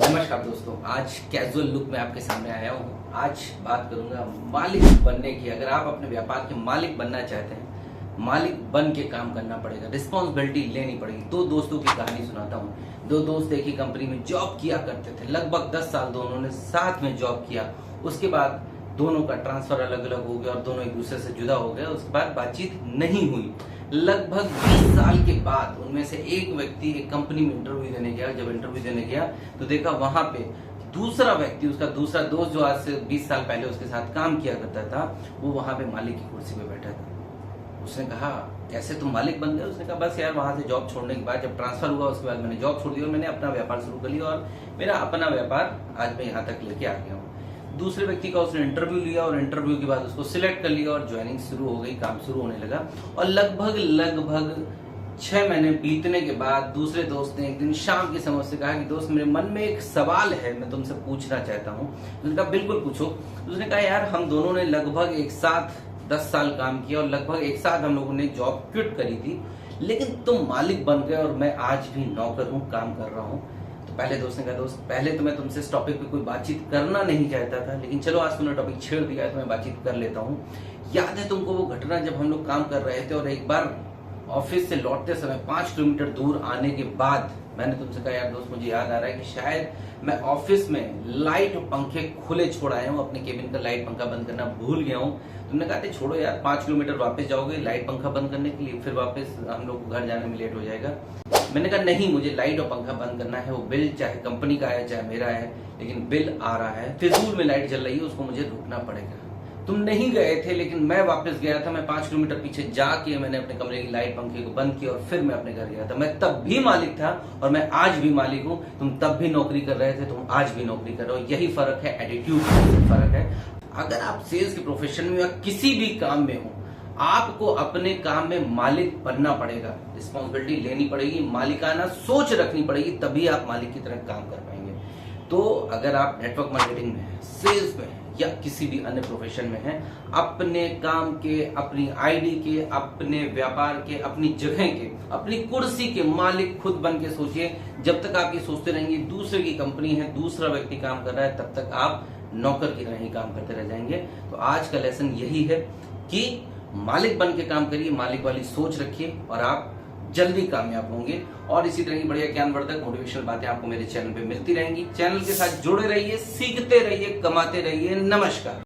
नमस्कार दोस्तों, आज कैजुअल लुक में आपके सामने आया हूँ। आज बात करूंगा मालिक बनने की। अगर आप अपने व्यापार के मालिक बनना चाहते हैं, मालिक बन के काम करना पड़ेगा, रिस्पॉन्सिबिलिटी लेनी पड़ेगी। दो दोस्तों की कहानी सुनाता हूँ। दो दोस्त एक ही कंपनी में जॉब किया करते थे। लगभग 10 साल दोनों ने साथ में जॉब किया। उसके बाद दोनों का ट्रांसफर अलग अलग हो गया और दोनों एक दूसरे से जुदा हो गए। उसके बाद बातचीत नहीं हुई। लगभग 20 साल के बाद उनमें से एक व्यक्ति एक कंपनी में इंटरव्यू देने गया। जब इंटरव्यू देने गया तो देखा वहां पे दूसरा व्यक्ति, उसका दूसरा दोस्त जो आज से 20 साल पहले उसके साथ काम किया करता था, वो वहां पे मालिक की कुर्सी पे बैठा था। उसने कहा, कैसे तुम मालिक बन गए? उसने कहा, बस यार, वहां से जॉब छोड़ने के बाद जब ट्रांसफर हुआ उसके बाद मैंने जॉब छोड़ दी और मैंने अपना व्यापार शुरू कर लिया और मेरा अपना व्यापार आज मैं यहाँ तक लेके आ गया हूँ। दूसरे व्यक्ति का उसने इंटरव्यू लिया और इंटरव्यू के बाद उसको सिलेक्ट कर लिया और ज्वाइनिंग शुरू हो गई, काम शुरू होने लगा। और लगभग 6 महीने बीतने के बाद दूसरे दोस्त ने एक दिन शाम के समय से कहा कि दोस्त, मेरे मन में एक सवाल है, मैं तुमसे पूछना चाहता हूँ। उसने कहा, बिल्कुल पूछो। उसने कहा, यार, हम दोनों ने लगभग एक साथ 10 साल काम किया और लगभग एक साथ हम लोगों ने जॉब क्विट करी थी, लेकिन तुम मालिक बन गए और मैं आज भी नौकर हूँ, काम कर रहा हूँ। तो पहले दोस्त ने कहा, दोस्त, पहले तो मैं तुमसे इस टॉपिक पे कोई बातचीत करना नहीं चाहता था, लेकिन चलो आज तुमने टॉपिक छेड़ दिया है तो मैं बातचीत कर लेता हूँ। याद है तुमको वो घटना जब हम लोग काम कर रहे थे और एक बार ऑफिस से लौटते समय 5 किलोमीटर दूर आने के बाद मैंने तुमसे कहा, यार दोस्त, मुझे याद आ रहा है कि शायद मैं ऑफिस में लाइट और पंखे खुले छोड़ आया हूँ, अपने केबिन का लाइट पंखा बंद करना भूल गया हूँ। तुमने कहा था, छोड़ो यार, 5 किलोमीटर वापस जाओगे लाइट पंखा बंद करने के लिए, फिर वापस हम लोग को घर जाने में लेट हो जाएगा। मैंने कहा, नहीं, मुझे लाइट और पंखा बंद करना है। वो बिल चाहे कंपनी का है चाहे मेरा है, लेकिन बिल आ रहा है, फिजूल में लाइट जल रही है, उसको मुझे रोकना पड़ेगा। तुम नहीं गए थे, लेकिन मैं वापस गया था। मैं 5 किलोमीटर पीछे जाके मैंने अपने कमरे की लाइट पंखे को बंद किया और फिर मैं अपने घर गया था। मैं तब भी मालिक था और मैं आज भी मालिक हूँ। तुम तब भी नौकरी कर रहे थे, तुम आज भी नौकरी कर रहे हो। यही फर्क है, एटीट्यूड का फर्क है। अगर आप सेल्स के प्रोफेशन में या किसी भी काम में हो, आपको अपने काम में मालिक बनना पड़ेगा, रिस्पॉन्सिबिलिटी लेनी पड़ेगी, मालिकाना सोच रखनी पड़ेगी, तभी आप मालिक की तरह काम कर पाएंगे। तो अगर आप नेटवर्क मार्केटिंग में है, सेल्स में है या किसी भी अन्य प्रोफेशन में है, अपने काम के, अपनी आईडी के, अपने व्यापार के, अपनी जगह के, अपनी कुर्सी के मालिक खुद बन के सोचिए। जब तक आप ये सोचते रहेंगे दूसरे की कंपनी है, दूसरा व्यक्ति काम कर रहा है, तब तक आप नौकर की तरह ही काम करते रह जाएंगे। तो आज का लेसन यही है कि मालिक बन के काम करिए, मालिक वाली सोच रखिए और आप जल्दी कामयाब होंगे। और इसी तरह की बढ़िया ज्ञानवर्धक मोटिवेशनल बातें आपको मेरे चैनल पे मिलती रहेंगी। चैनल के साथ जुड़े रहिए, सीखते रहिए, कमाते रहिए। नमस्कार।